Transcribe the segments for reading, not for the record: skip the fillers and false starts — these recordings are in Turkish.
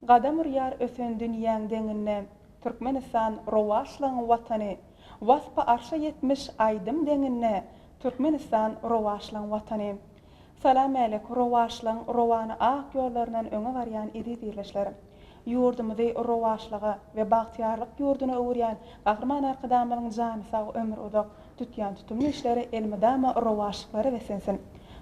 Gadam urýar ösen dünýäň deňine, Türkmenistan rowaşlaň watany, waspa arşa yetmiş aýdym deňine, Türkmenistan rowaşlaň watany. Salam aleykum rowaşlaň rowany ak ýollaryndan öňe barýan iri birleşler. Ýurdumyzy rowaşlyga we bagtyarlyk ýurduna öwrýän gahrman arkadamyň jany sag ömür uzak tutýan tutumly işleri elmedama rowaşlyklary wesensin.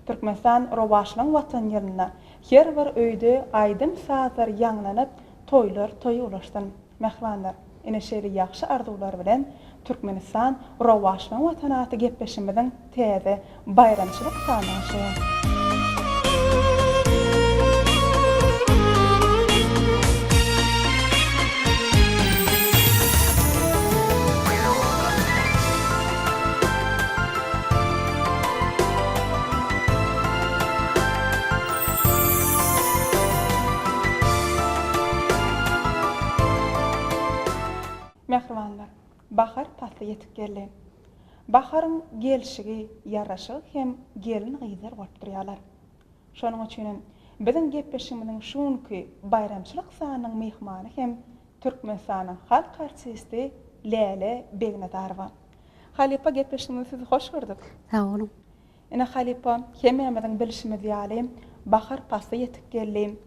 Türkmenistan rowaşlaň watan ýerine her bir öýde aýdym sazlar ýanglanyp toýlar toýy ulaşdyn. Mehmanlar, ine şeýle ýaxşy arzuwlar bilen Türkmenistan rowaşlaň watanaty gepleşimiziň täze bayramçylyk sanaşy. Mehmanlar, bahar pasly ýetip geldi. Baharyň gelşigi, ýaraşygy hem gelin gyýdar bolup durýarlar. Şonuň üçin biziň gepleşigimiziň şunky bayramçylyk sanynyň mehmany hem Türkmenistanyň halk artisti Lale Begnadarova. Halipa gepleşigimizi sizi hoş gördük. Sağ olun. Ine Halipa, hemmämiziň bilişimizi ýaly bahar pasly ýetip geldi.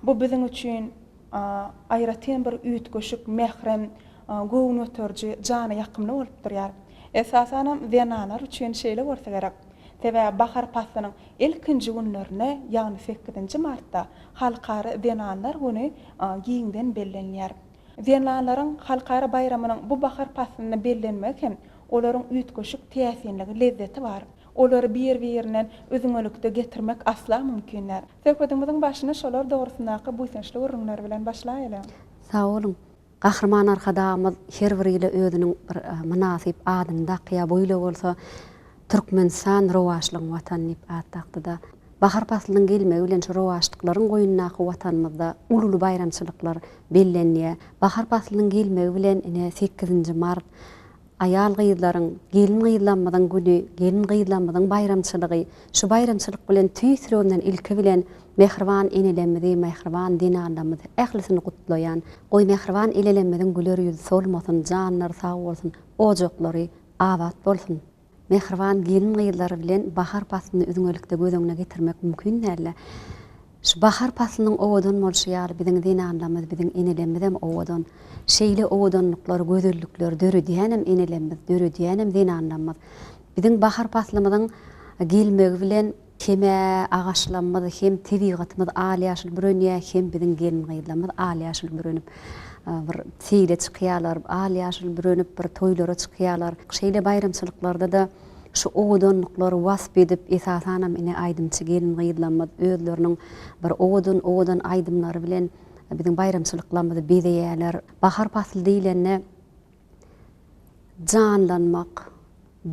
Bu biziň üçin aýratyn bir üýtgeşik, mehrem, goýun öterji, jana ýakymly bolup durýar. Esasan Wienalar üçin şeýle bolsa gerek. Tebe bahar pasynyň ilkinji günlerine, ýagny 8-nji martda halkary Wienalar güni giňden bellenýär. Wienallaryň halkary bayramynyň bu bahar pasynyna bellenmek hem olaryň üýtgeşik täsirligi, lezzeti bar. Olary bir-birinden özüňelikde getirmek asla mümkinler. Söhbetimizin başyna şolar dogrusundaky bu sençli urunlar bilen başlaýaly. Sağ olun. Gahrman arkadamyz her biriyle özüniň bir münasip adynda qya boýla bolsa Türkmenistan rowaşlyň watan diýip atdakda. Bahar paslynyň gelmegi bilen şu rowaşlyklaryň goýundaky watanymyzda ululu bayramçylyklar bellenýär. Bahar paslynyň gelmegi bilen 8-nji mart ayal gyýdlaryň gelin gyýlanmadan güni, gelin gyýlanmadan bayramçylygy, şu bayramçylyk bilen tüýsürenden ilki bilen mehriban enelemidi, mehriban dinarlamydy ählisini gutlaýan, goý mehriban elelenmeden güler ýüzi solmasyn, janlar sag bolsun, ojaklary awat bolsun. Mehriban gelin gyýdlary bilen bahar pasyny özüňelikde göz getirmek mümkin näle. Şu bahar pasynyň owadan bolşýar biziň dinarlamyz, biziň enelemizem owadan. Şeýle owadanlyklary, gözellikler dörüdýänem enelemimiz, dörüdýänem dinarlamyz. Biziň bahar paslymyzyň gelmegi bilen keme agaçlanmady hem tebigatymyz alýaşyl bürünýär, hem biziň gelin gyýdlamyz alýaşyl bürünip bir seýle çykýarlar, alýaşyl bürünip bir toýlara çykýarlar. Şeýle bayramçylyklarda da şu owadanlyklary wasp edip esasanam ine aýdymçy gelin gyýdlamyz özleriniň bir owadan aýdymlary bilen biziň bayramçylyklarymyzy bezeýärler. Bahar pasly diýilende janlanmak,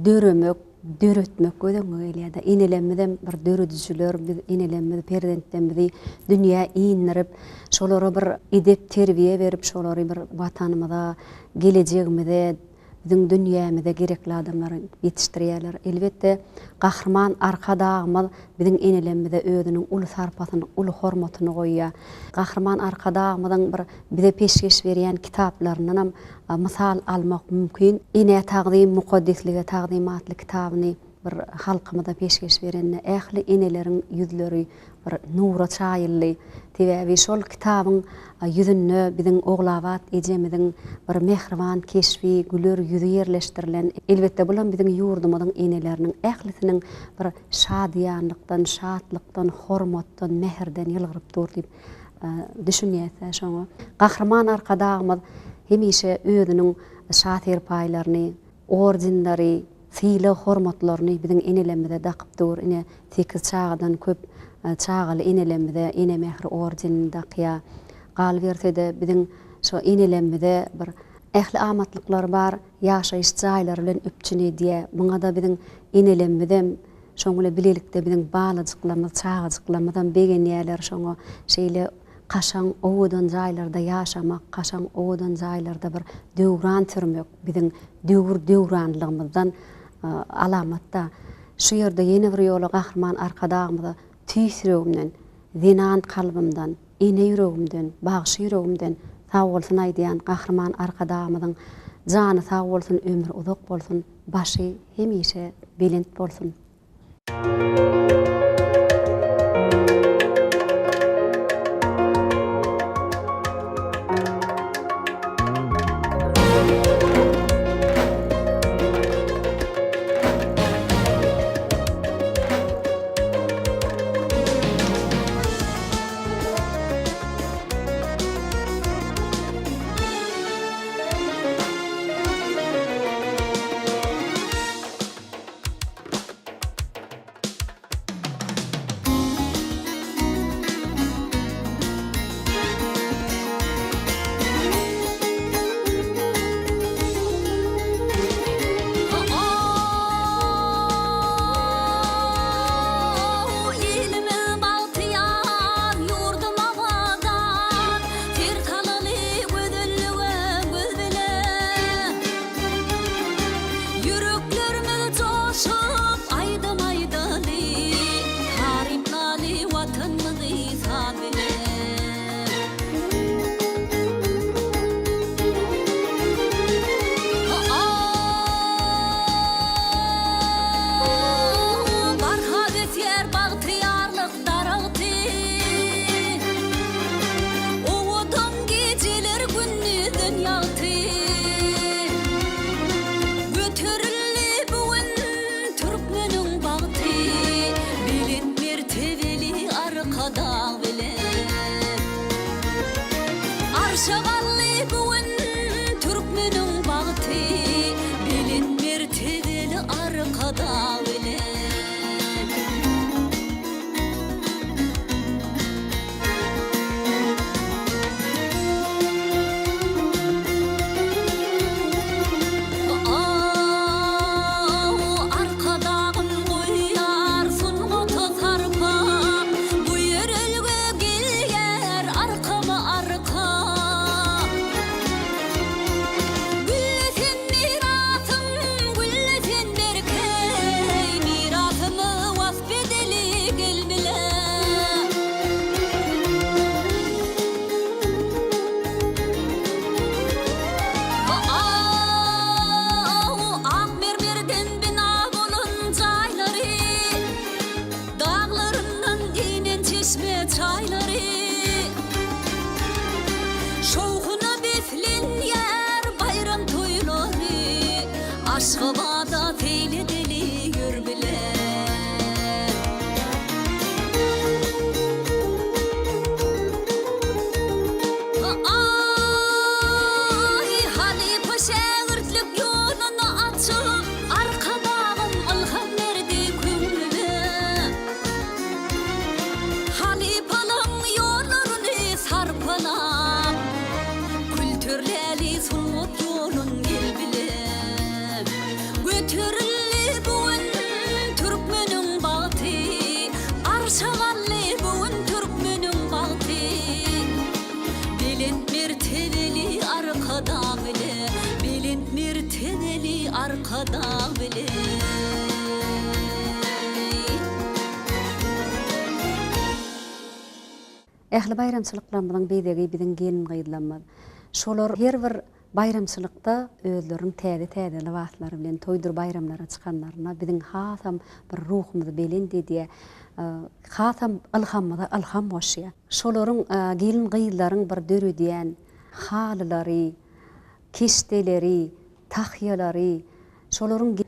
döremek, döretmek gödüňe gelýär. Enelemizem bir döredüjüler, biz enelemimiz, perzentlerimizi dünýä iňirip, şolara bir edep terbiýe berip, şolary bir watanymyza, gelejegimize, biziň dünýämize gerekli adamlary ýetişdirýärler. Elbetde gahrman arkadagymyz biziň enelemimize özüniň uly sarpatyny, uly hormatyny goýýar. Gahrman arkadagymyzyň bir bize peşkeş berýän kitaplaryndan ham mysal almak mümkin. Ine taqdim muqaddeslige taqdimatly kitabyny bir halkymyza peşkeş berende ähli eneleriň ýüzleri bir nura çaýylly. Tebebi şol kitabyň ýüzünde biziň oglawat ejemiziň bir mehriban, keşfi, güler ýüzi ýerleşdirilen. Elbetde bular biziň ýurdumyzyň eneleriniň ählisiniň bir şadyanlykdan, şatlykdan, hormatdan, meherden ýylgyryp dur diýip düşünýärse şoňa. Gahrman arkadagymyz hemişe özüniň şatyr paýlaryny, ordinlary, fiýle hormatlaryny biziň enelerimize dakyp dur. Ine 8 çağdan köp çağaly enelerimize ene mehri ordinini dakýa. Gal bersede biziň şu enelerimize bir ähli amatlyklar bar, ýaşaýyş jaýlary bilen öpçüni diýe. Muňa da biziň enelerimize şoňla bilelikde biziň balajyklarymyz, çağajyklarymyzdan begenýärler şoňa şeýle kaşan owadan jaýlarda ýaşamak, kaşan owadan jaýlarda bir döwran türmek biziň döwranlygymyzdan alamatda. Şu ýerde ýene bir ýola gahrman arkadagymyza tüýsürегimden, zinan kalbymdan, ine yüregimden, bağışı yüregimden sağ bolsun aýdýan gahrman arkadamyň jany sağ bolsun, ömür uzak bolsun, başy hemişe belent bolsun. Aşkabada teyli deli gör bile. Ay hali paşa ırtlık yolunu açıp arkadağım alham verdi kömrüme. Hali palım yollarını sarpalam, kültürleri sunmut yolun gel bile. Götürüldü bugün Türkmen'in bağıtı, arşavallı bugün Türkmen'in bağıtı. Belent mertebeli arkada bile, belent mertebeli arkada bile. Ähli bayramçylyklarymyň beýdegi biziň gelin gaýdylanmaz. Şolar her bir bayramçylykda özleriň täze libaslary bilen toýdur bayramlara çykanlaryna biziň hasam bir ruhumyzy belendi diýe hasam ilhamyza ilham başýar. Şolaryň gelin gaýdylaryň bir dörü diýen halylary, keşdeleri, tahyalary, şolaryň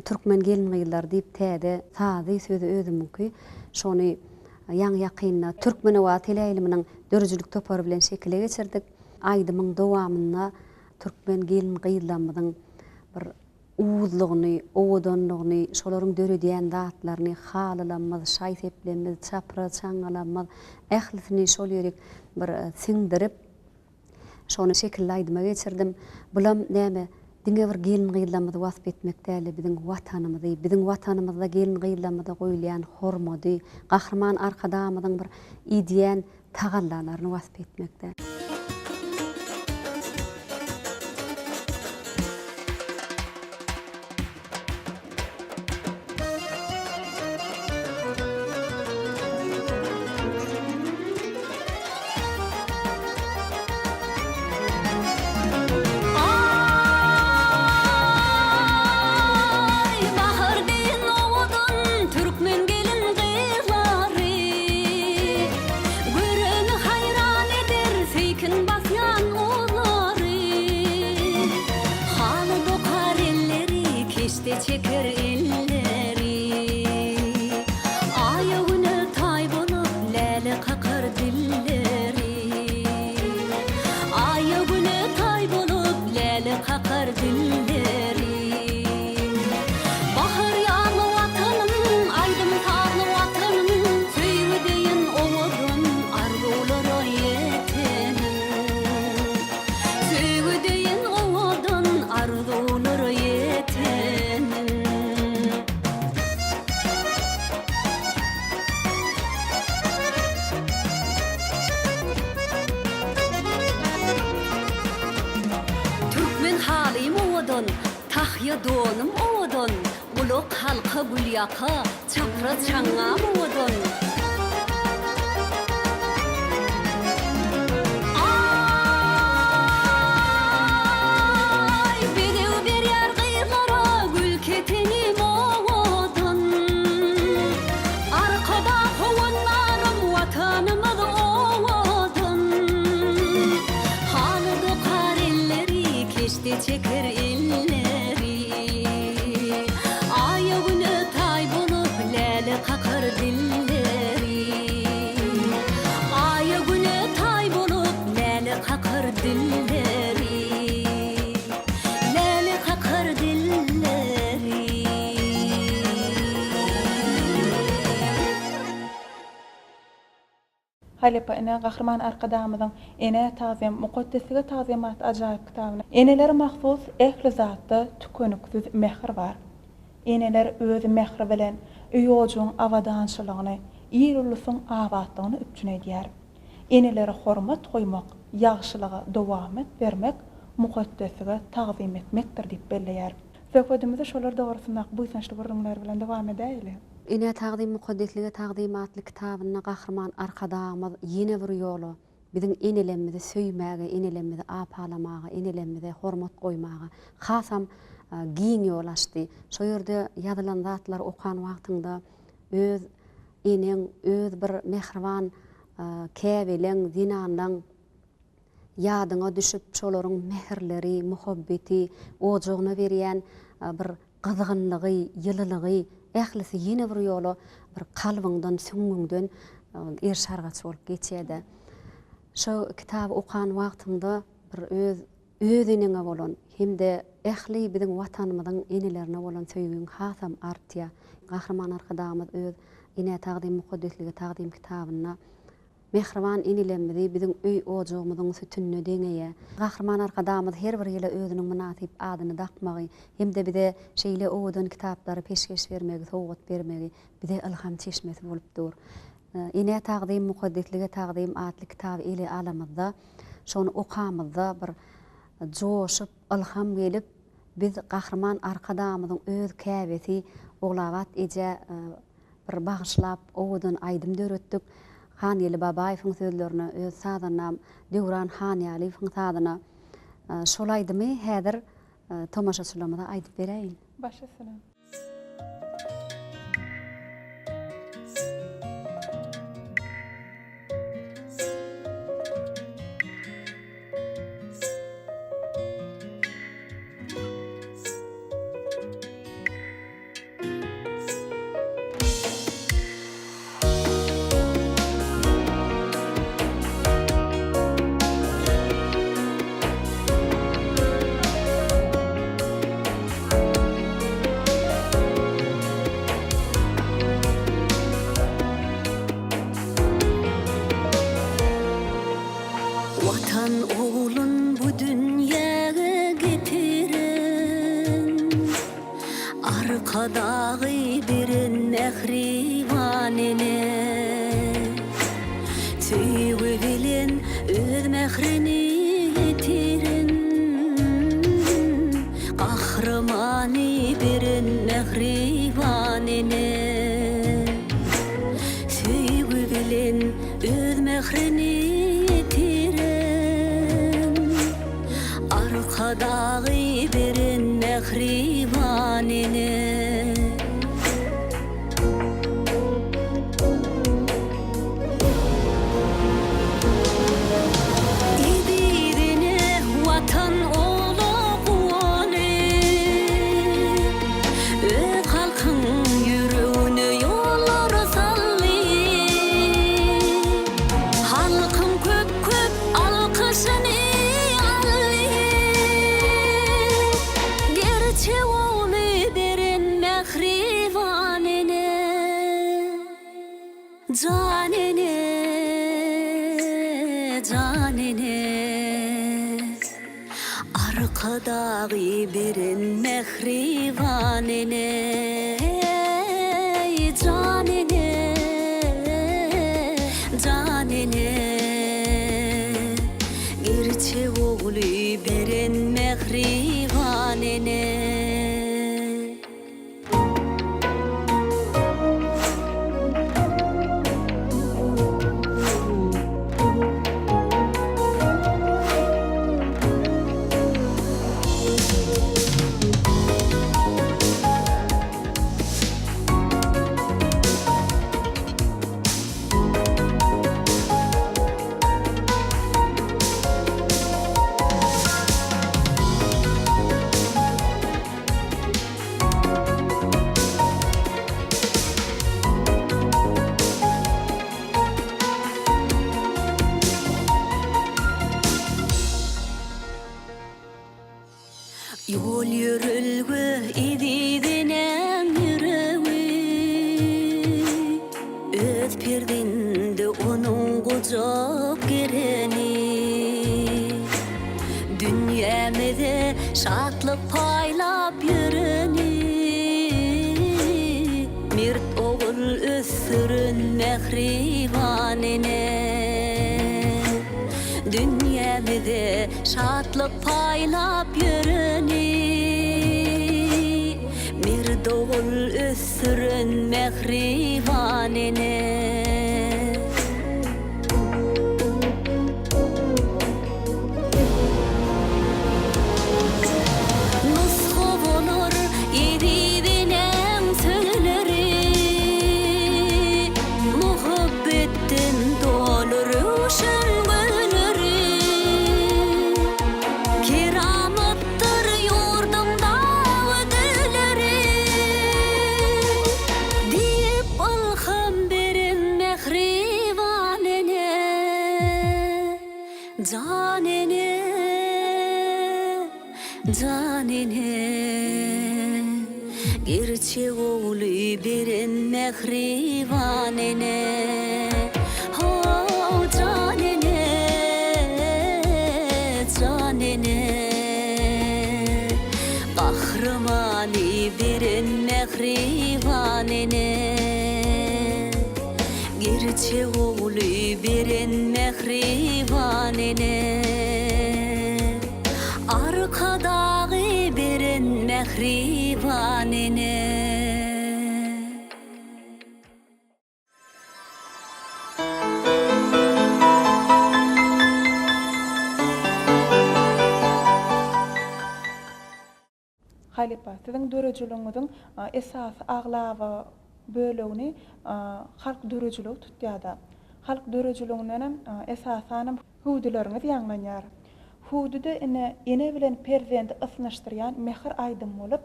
Türkmen gelin gaýdylary diýip täze tazy sözi özümünki şonu ýaňy ýakynna Türkmen we tile ilminiň dörjülük topary bilen şekile geçirdik. Aýdymyň dowamyna Türkmen gelin gaýdylanmadyň bir uwuzlygyny, owdanlygyny, şolaryň dörü diýen zatlaryny halylanmaz, şaý seplenmez, çapra çaňalanmaz, ählisini şol ýerek bir siňdirip şonu şekilde aýdyma geçirdim. Bulam näme diňe bir gelin gaýdylanmady wasp etmekdäli biziň watanymyzy, biziň watanymyzda gelin gaýdylanmada goýulan hormady, gahrman arkadamyň bir ideýän tagallalaryny wasp etmekde. çeker elleri. Ayağına tay bolup lale kakar dilleri. Ayağına tay bolup lale kakar dilleri. Bahar yağlı vatanım, aydım tarlı vatanım, söyleyin oğudun arzulara yetenim. Söyleyin oğudun arzulara yetenim. Türkmen halim oğudun, tahya donum oğudun, uluk halka gülyaka, çapra çangam oğudun. Ay, bedev beryer gıyırlara gül ketenim oğudun. Arkada kovunlarım vatanımız oğudun. Halıdı kar elleri, keşte çeker elleri. Ayağına tay bolup lale kakar dilleri. Ayağına tay bolup lale kakar dilleri. Lale kakar dilleri. Halepa ene Gahryman arkadamyzyň ene tazim muqaddesiga tazimat ajaýyp kitabyna eneler mahsus ehli zatda tükönüksiz mehr bar. Eneler öz mehri bilen öýojuň awadançylygyny, ýer-ulusyň abadlygyny üpçün edýär. Enelere hormat goýmak, ýagşylyga dowam bermek muqaddesiga tazim etmekdir diýip belleýär. Söhbetimizi şolar dogrusyna bu ýaşly gurrunlar bilen dowam edäýili. Ine taqdim muqaddeslige taqdimatly kitabyna Gahryman arkadamyz ýene bir ýolu biziň enelerimizi söýmäge, enelerimizi apalamaga, enelerimize hormat goýmaga hasam giň ýol açdy. Şo ýerde ýazylan zatlar okan wagtynda öz eneň, öz bir mehriban käbeleň, zinandan ýadyňa düşüp şolaryň mehirleri, muhabbeti, ojagyna berýän bir gyzgynlygy, ýylylygy, ählisi ýene bir ýolo bir kalbyňdan, süňüňden erşargaç bolup geçýärdi. Şo kitaby okan wagtymda bir özüne bolan hemde ähli biziň watanymyzyň enelerine bolan söýgüň hasam artýar. Gahryman arkadamyz öz ine taqdim muqaddeslige taqdim kitabyna mehriban enelerimizi biziň öý ojagymyzyň sütünne deňeýär. Gahryman arkadamyz her bir ýyla özüniň munasyp adyny dakmagy, hemde bize şeýle owadan kitaplary peşkeş bermegi, sowgat bermegi bize ilham çeşmesi bolupdyr. Ine taqdim muqaddeslige taqdim adly kitaby ile alamyzda şonu okamyzda bir joşup ilham gelip biz Gahryman arkadamyzyň öz käbesi oglawat eje bir bagyşlap owadan aýdym döretdik. Hanýaly Babaýewiň sözlerini öz sadanam Döwran Hanýalyň sadyna şolaýdymy häzir tomaşaçylarymyza aýdyp bereýin. Başlasana. Vatan oğlun bu dünyaya getiren, arkadağı birin mehrivanine, söýügi bilen öz mehrini yetiren, Gahrymany birin mehrivanine, söýügi bilen öz mehrini arkadağı birin mehrivanine. Canene, canene Arkadağı birin mehrivanene Canene, canene Gerçi oğlu birin mehrivanene Yol yürülgü ididinen yürüvi Öt pirdinde onun kucak gireni Dünyamede şatlık paylap yürüni Mirt oğul ösürün mehrivanine Dünyamede şatlık paylap yürüni Bir doğul ösürün mehrivanine Nushu olur yedidinen söyleri Muhabbetin dolur uşun Canene, canene Gerçek oğlu birin mehrivanene Oh canene, canene Kahramanı birin mehrivanene Gerçek oğlu birin mehrivanene Arkadağı birin mehrivanene Halipa, sizin döröjülüňiziň esas aglawy bölügini halk döröjülügi tutýarda. Halk döröjülüginden esasanam hudularymyz ýanlanýar. Hududa ene bilen perzenti ysnaşdyrýan mehr aýdym bolup,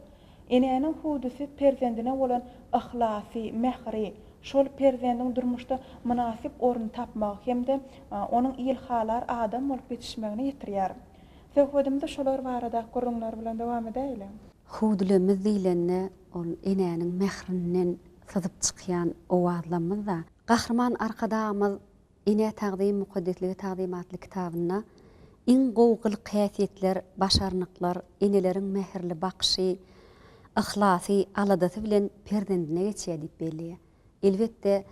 enenin hudusy perzendine bolan ihlasy, mehri, şol perzendiň durmuşda münasip orun tapmak hemde onuň ilhalar adam bolup ýetişmegine ýetirýär. Söhbetimizi şolar barada gurrunlar bilen dowam edeýilim. Hudulymyz diýlende ol enenin mehrinden syzyp çykýan owazlamyz da Gahrman arkadamyz ene taqdim muqaddesligi taqdimatly kitabyna in gowgul käsiýetler, başarnyklar, eneleriň mehirli bakşy, ihlasy aladaty bilen perdendine geçýär diýip belli. Elbetde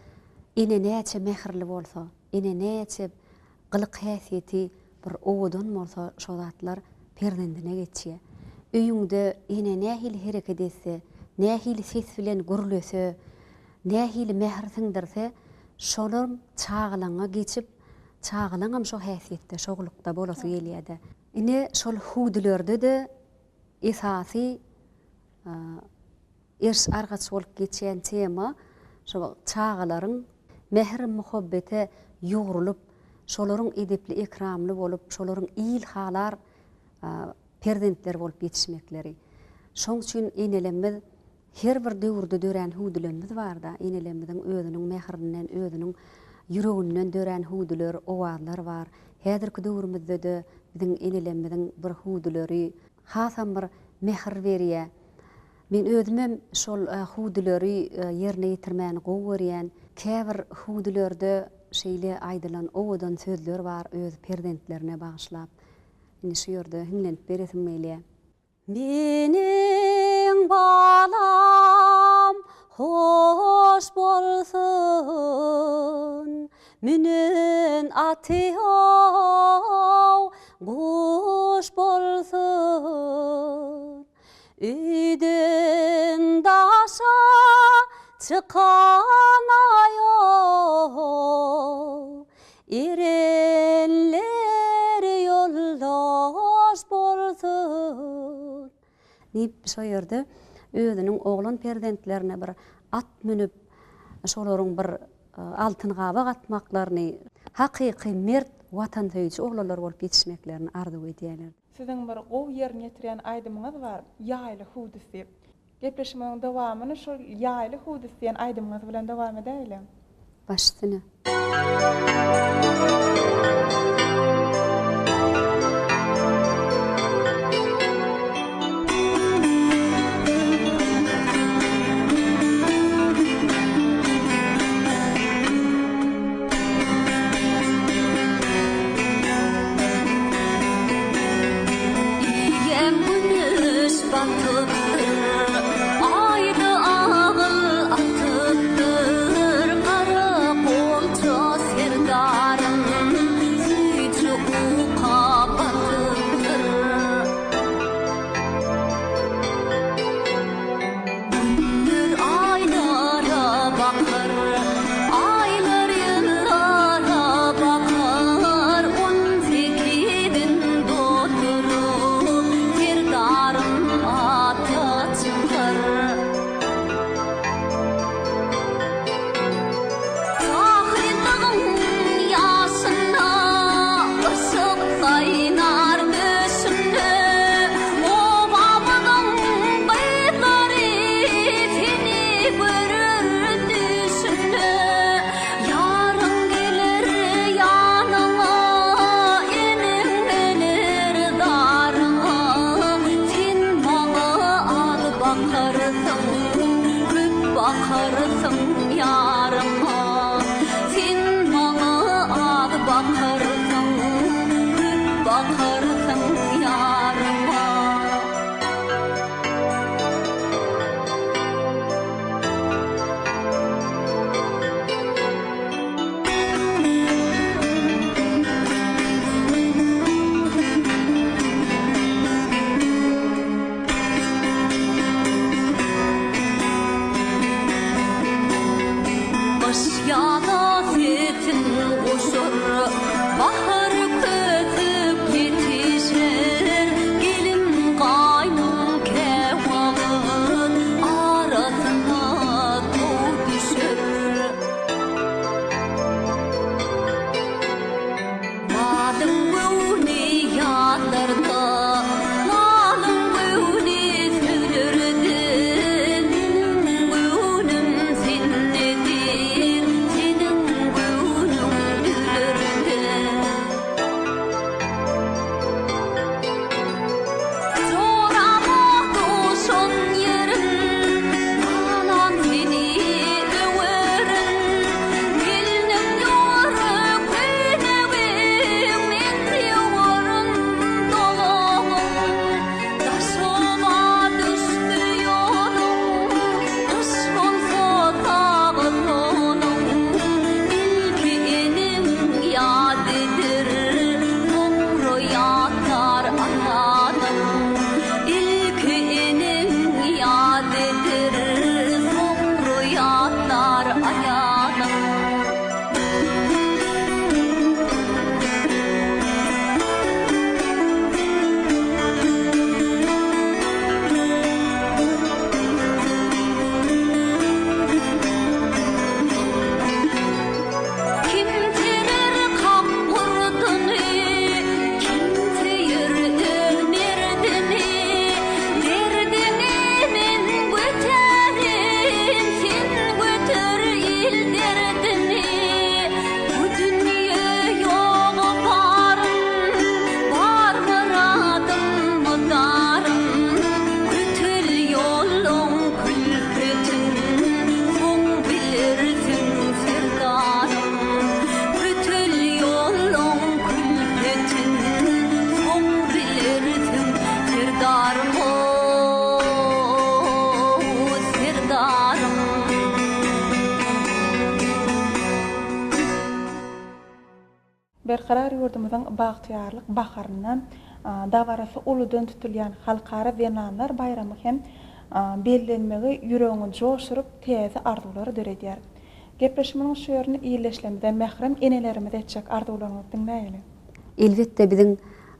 ene näçe mehirli bolsa, ene näçe gyly käsiýeti bir owdan bolsa şo zatlar perdendine geçýär. Öýüňde ene nähili hereket etse, nähili ses bilen gurulese, nähili mehr siňdirse, şolar çağlaňa geçip, çağlaňam şo häsiýetde, şoglukda bolasy gelýärdi. Ine şol hudulerde de esasy ers argaç bolup geçýän tema şo çağlaryň mehr muhabbete ýogrulup, şolaryň edepli ekramly bolup, şolaryň ilhalar perdentler bolup ýetişmekleri. Şoň üçin enelemiz her bir döwürde dören hudularymyz barda. Enelemizin özüniň mehrinden, özüniň yüreginden dören hudular, owazlar bar. Häzirki döwrümizde de biziň enelemizin bir hudulary hasam bir mehr berýär. Men özümem şol hudulary ýerine ýetirmäni gowy berýän, Käbir hudulörde şeýle aýdylan owadan sözler bar öz perdentlerine bagyşlap. Indi şu ýerde himlenip beresim meýle. Meniň balam hoş bolsun, menen atyýaw goş bolsun. Üýden daşa çıkan aýaw, erenler ýoldaş bolsun. Nip şu ýerde özüniň oglan perdentlerine bir at münüp, şolaryň bir altyn gabak atmaklaryny, hakyky mert watan söýüçi oglanlar bolup ýetişmeklerini arzu edýärler. Siziň bir gow ýerine ýetiren aýdymyňyz bar, ýaýly hudusy. Gepleşmeň dowamyny şol ýaýly hudusy diýen aýdymyňyz bilen dowam edeýle. Başsyny. Berqarar yurdumyzyň bagtyarlyk baharyndan dawarasy uludan tutulýan halkara Venanlar bayramy hem bellenmegi ýüregiňi joşuryp täze arzuwlary döredýär. Gepleşmeniň şu ýerini iýleşlemde mährem enelerimiz etjek arzuwlaryňyzy diňläýeli. Elbetde biziň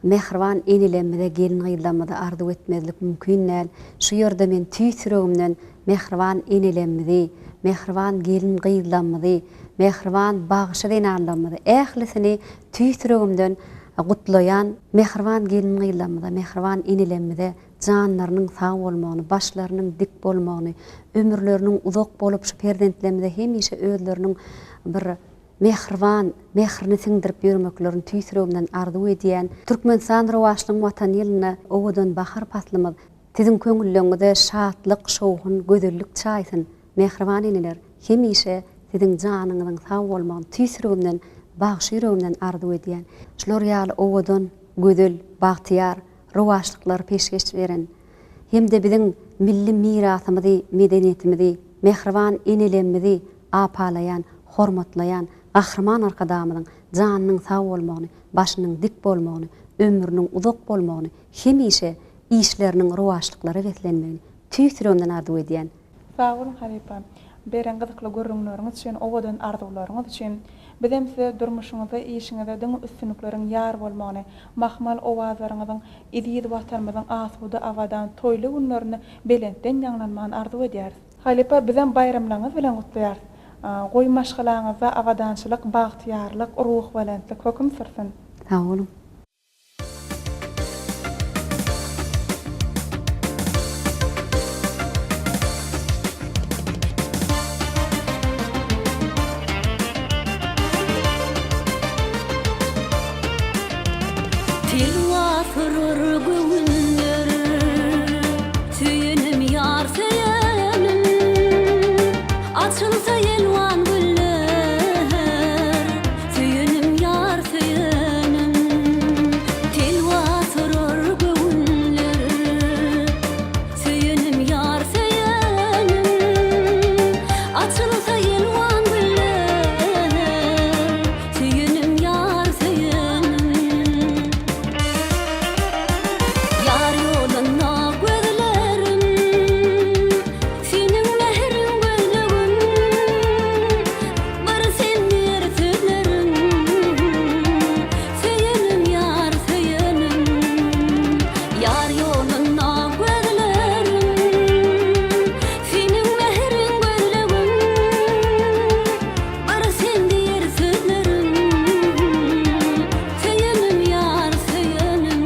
mehriban enelemide gelin gıydamada arzu etmezlik mümkün näl. Şu ýerde men tüýsüregimden mehriban enelemidi, mehriban gelin gıydamady, mehriban bagşy denanlamady. Ählisini tüýsüregimden gutlayan mehriban gelin gıydamada, mehriban enelemide janlarynyň sag bolmagyny, başlarynyň dik bolmagyny, ömürleriniň uzak bolup şu perdentlemide hemişe özleriniň bir mehriban, mehrini siňdirip ýörmeklerini tüýsüregimden arzu edýän Türkmenistan rowaşlygyň watan ýylyna owadan bahar patlamaz. Tiziň köňülleňizde şatlyk, şowhun, gözellik çaýsyn. Mehriban eneler hemişe tiziň janyňyzyň sag bolmagyny tüýsüregimden, bagşy ýüregimden arzu edýän. Şular ýaly owadan gözel, bagtyar rowaşlyklar peşgeç beren. Hemde biziň milli mirasymyzy, medeniýetimizi, mehriban enelerimizi apalayan, hormatlayan gahrman arkadamynyň janynyň sag bolmagyny, başynyň dik bolmagyny, ömrüniň uzak bolmagyny, hemişe işleriniň rowaşlyklary wetlenmegini tüýsüregimden arzu edýän. Sag bolun Halipa. Beren gyzykly görüňleriňiz üçin, owadan arzuwlaryňyz üçin bizem size durmuşyňyzda, işiňizde diň üstünlikleriň ýar bolmagyny, mahmal owazlaryňyzyň ididi watanmyzyň asuda awadan toýly günlerini belentden ýanglanmagyny arzu edýäris. Halipa bizem bayramlaryňyz bilen gutlaýar. Goý maşgalaňyzda awadançylyk, bagtyarlyk, ruh welentlik höküm sürsün. Sag bolun. Tilwafırır güller, tüyenim yar seyenim. Açılsa yelvan güller, tüyenim yar seyenim. Tilwafırır güller, tüyenim yar seyenim. Açılsa yelvan güller, tüyenim yar seyenim. Yar yoluna gözlerim, senin mehrin gözlegim. Bar sendir sözlerim, seyenim yar seyenim. Yar yoluna gözlerim, senin mehrin gözlegim. Bar sendir sözlerim, seyenim yar seyenim.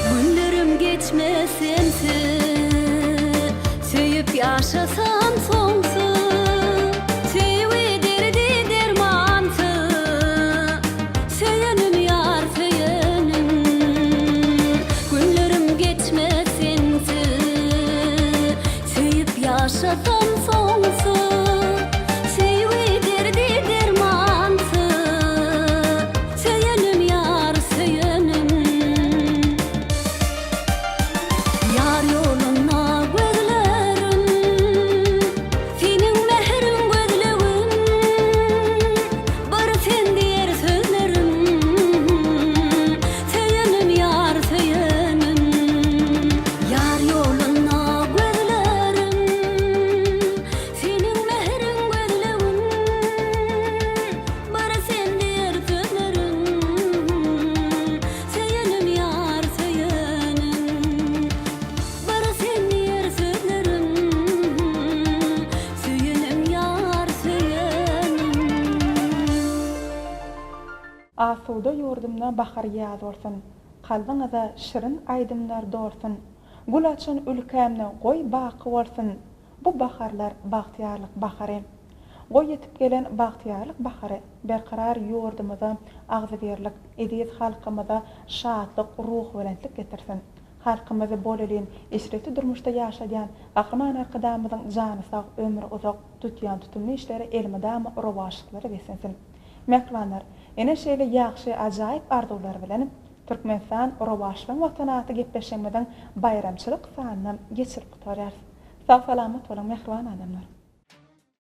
Günlerim geçmez sensiz, söyüp yaşasam sonsuz. Sevdirdi dermansız, seyenim yar seyenim. Günlerim geçmez sensiz, söyüp yaşasam sonsuz. Sevdirdi dermansız, seyenim yar seyenim. Yar yoluna gözlerim, senin mehrin gözlegim. Bar sendir sözlerim, seyenim yar seyenim. Yar yoluna gözlerim, senin mehrin gözlegim. Bar sendir sözlerim, seyenim yar seyenim. Bar sendir sözlerim, seyenim yar seyenim. Asuda ýurdumda bahar ýaz bolsun. Kalbyňyza şirin aýdymlar dorsun. Gul açan ülkämne goý baky bolsun. Bu baharlar bagtyarlyk bahary. goý ýetip gelen bagtýarlyk bahary berkarar ýurdumyza agzy berlik, ediýet halkymyza şadlyk, ruh welentlik getirsin. Halkymyzy bolelin eşreti durmuşda ýaşaýan gahryman arkadamyzyň jany sag, ömrü uzak tutýan tutumly işleri elmedam rowaşlyklary besensin. Mehmanlar, ene şeýle ýagşy ajaýyp arzuwlar bilen Türkmenistan rowaşlyk watanaty gepleşmeden bayramçylyk sanyny geçirip oturýar. Sag salamat bolan mehman adamlar.